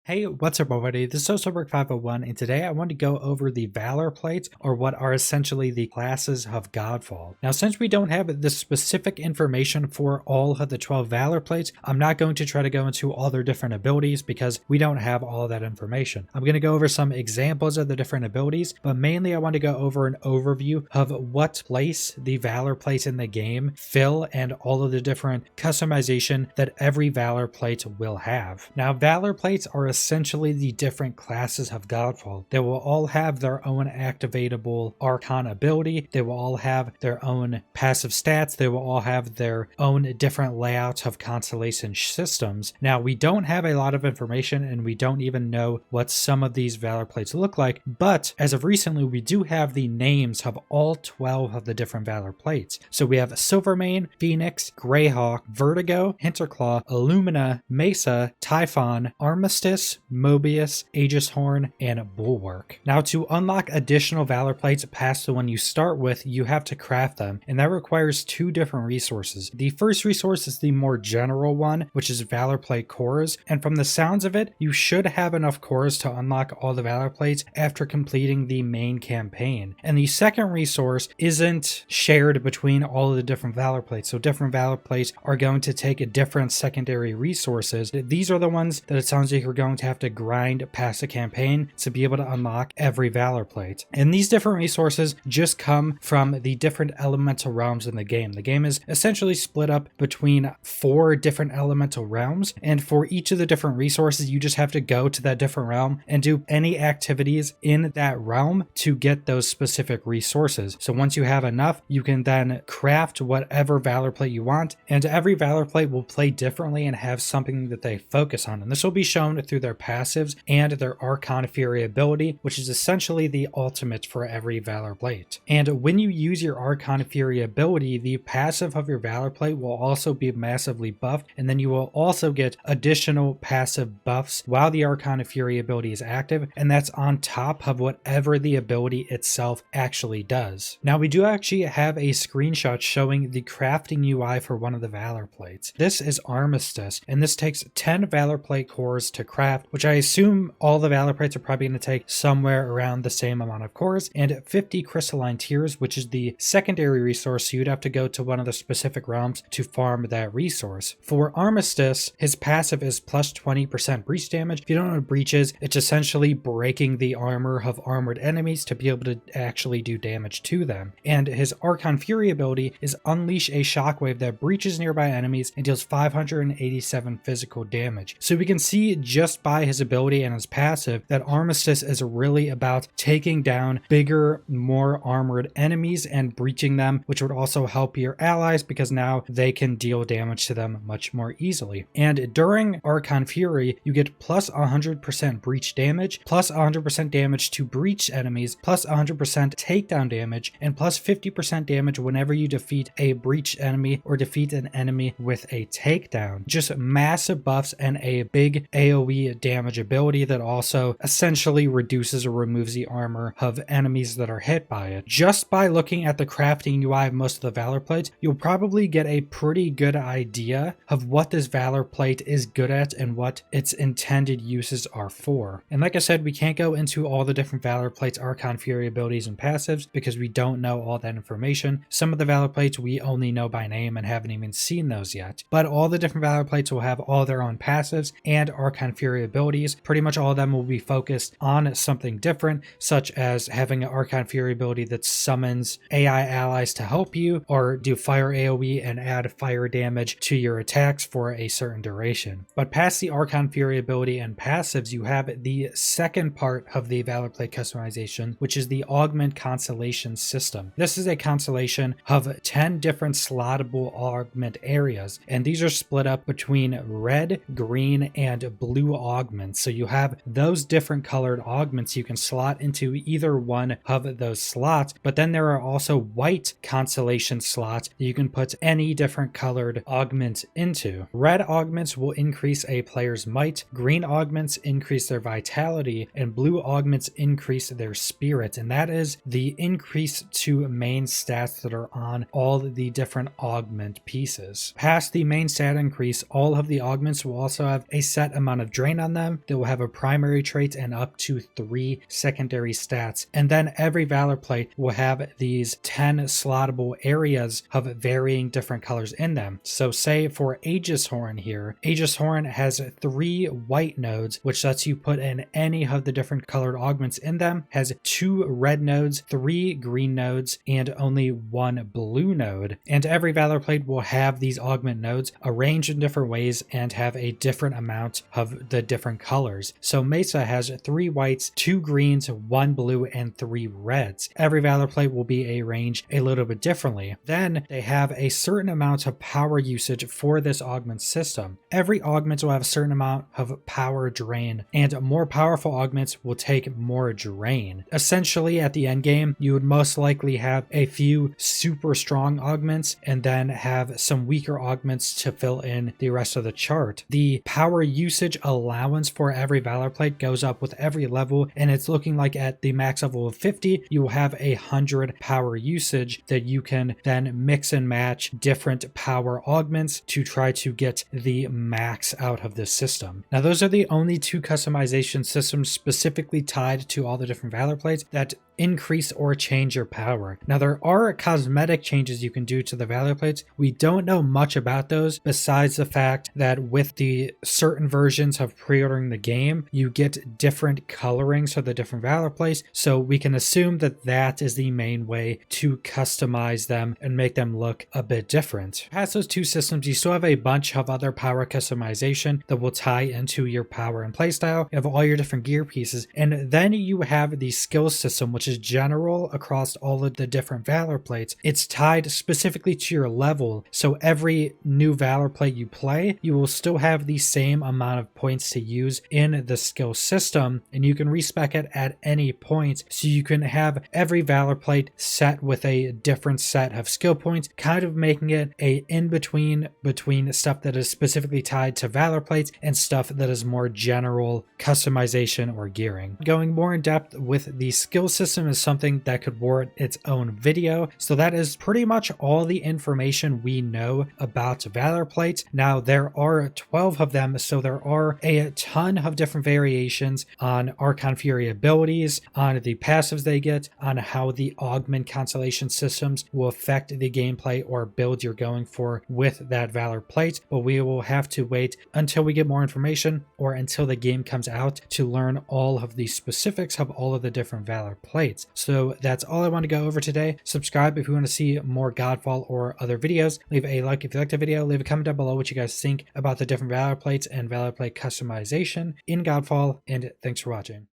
Hey, what's up everybody? This is Soberg501 and today I want to go over the Valorplates, or what are essentially the classes of Godfall. Now since we don't have the specific information for all of the 12 Valorplates, I'm not going to try to go into all their different abilities because we don't have all that information. I'm going to go over some examples of the different abilities, but mainly I want to go over an overview of what place the Valorplates in the game fill and all of the different customization that every Valorplate will have. Now Valorplates are essentially the different classes of Godfall. They will all have their own activatable Archon ability. They will all have their own passive stats. They will all have their own different layouts of constellation systems. Now, we don't have a lot of information and we don't even know what some of these Valorplates look like, but as of recently, we do have the names of all 12 of the different Valorplates. So we have Silvermane, Phoenix, Greyhawk, Vertigo, Hinterclaw, Illumina, Mesa, Typhon, Armistice, Mobius, Aegishorn, and Bulwark. Now to unlock additional Valorplates past the one you start with, you have to craft them, and that requires two different resources. The first resource is the more general one, which is Valorplate cores, and from the sounds of it, you should have enough cores to unlock all the Valorplates after completing the main campaign. And the second resource isn't shared between all of the different Valorplates, so different Valorplates are going to take different secondary resources. These are the ones that it sounds like you're going to have to grind past the campaign to be able to unlock every Valorplate. And these different resources just come from the different elemental realms in the game. The game is essentially split up between 4 different elemental realms, and for each of the different resources, you just have to go to that different realm and do any activities in that realm to get those specific resources. So once you have enough, you can then craft whatever Valorplate you want, and every Valorplate will play differently and have something that they focus on. And this will be shown through their passives and their Archon Fury ability, which is essentially the ultimate for every Valorplate. And when you use your Archon Fury ability, the passive of your Valorplate will also be massively buffed, and then you will also get additional passive buffs while the Archon Fury ability is active, and that's on top of whatever the ability itself actually does. Now we do actually have a screenshot showing the crafting UI for one of the Valorplates. This is Armistice, and this takes 10 Valorplate cores to craft, which I assume all the Valorplates are probably going to take somewhere around the same amount of cores, and 50 crystalline tears, which is the secondary resource, so you'd have to go to one of the specific realms to farm that resource. For Armistice, his passive is plus 20% breach damage. If you don't know what breach is, it's essentially breaking the armor of armored enemies to be able to actually do damage to them. And his Archon Fury ability is unleash a shockwave that breaches nearby enemies and deals 587 physical damage. So we can see just by his ability and his passive that Armistice is really about taking down bigger, more armored enemies and breaching them, which would also help your allies because now they can deal damage to them much more easily. And during Archon Fury, you get plus 100% breach damage, plus 100% damage to breach enemies, plus 100% takedown damage, and plus 50% damage whenever you defeat a breach enemy or defeat an enemy with a takedown. Just massive buffs and a big AoE damage ability that also essentially reduces or removes the armor of enemies that are hit by it. Just by looking at the crafting UI of most of the Valorplates, you'll probably get a pretty good idea of what this Valorplate is good at and what its intended uses are for. And like I said, we can't go into all the different Valorplates' Archon Fury abilities and passives because we don't know all that information. Some of the Valorplates we only know by name and haven't even seen those yet. But all the different Valorplates will have all their own passives and Archon Fury abilities. Pretty much all of them will be focused on something different, such as having an Archon Fury ability that summons AI allies to help you, or do fire AoE and add fire damage to your attacks for a certain duration. But past the Archon Fury ability and passives, you have the second part of the Valorplate customization, which is the Augment Constellation system. This is a constellation of 10 different slottable augment areas, and these are split up between red, green, and blue augments. So you have those different colored augments you can slot into either one of those slots, but then there are also white constellation slots that you can put any different colored augment into. Red augments will increase a player's might, green augments increase their vitality, and blue augments increase their spirit, and that is the increase to main stats that are on all the different augment pieces. Past the main stat increase, all of the augments will also have a set amount of drain design on them. They will have a primary trait and up to 3 secondary stats. And then every Valor plate will have these 10 slottable areas of varying different colors in them. So say for Aegishorn here, Aegishorn has 3 white nodes, which lets you put in any of the different colored augments in them, has 2 red nodes, 3 green nodes, and only 1 blue node. And every Valor plate will have these augment nodes arranged in different ways and have a different amount of the different colors. So Mesa has 3 whites, 2 greens, 1 blue, and 3 reds. Every Valor plate will be arranged a little bit differently. Then they have a certain amount of power usage for this augment system. Every augment will have a certain amount of power drain, and more powerful augments will take more drain. Essentially, at the end game, you would most likely have a few super strong augments and then have some weaker augments to fill in the rest of the chart. The power usage allowance for every Valor plate goes up with every level, and it's looking like at the max level of 50, you will have 100 power usage that you can then mix and match different power augments to try to get the max out of this system. Now, those are the only 2 customization systems specifically tied to all the different Valor plates that increase or change your power. Now, there are cosmetic changes you can do to the Valor plates. We don't know much about those besides the fact that with the certain versions of pre-ordering the game, you get different colorings for the different Valor plates. So we can assume that that is the main way to customize them and make them look a bit different. Past those 2 systems, you still have a bunch of other power customization that will tie into your power and playstyle. You have all your different gear pieces, and then you have the skill system, which is general across all of the different Valor plates. It's tied specifically to your level, so every new Valor plate you play, you will still have the same amount of points to use in the skill system, and you can respec it at any point, so you can have every Valor plate set with a different set of skill points, kind of making it a in-between between stuff that is specifically tied to Valor plates and stuff that is more general customization or gearing. Going more in depth with the skill system is something that could warrant its own video. So that is pretty much all the information we know about Valor plates. Now, there are 12 of them, so there are a ton of different variations on Archon Fury abilities, on the passives they get, on how the Augment Constellation systems will affect the gameplay or build you're going for with that Valor plate. But we will have to wait until we get more information or until the game comes out to learn all of the specifics of all of the different Valor plates. So that's all I want to go over today. Subscribe if you want to see more Godfall or other videos. Leave a like if you liked the video. Leave a comment down below what you guys think about the different Valor plates and Valor plate customization in Godfall. And thanks for watching.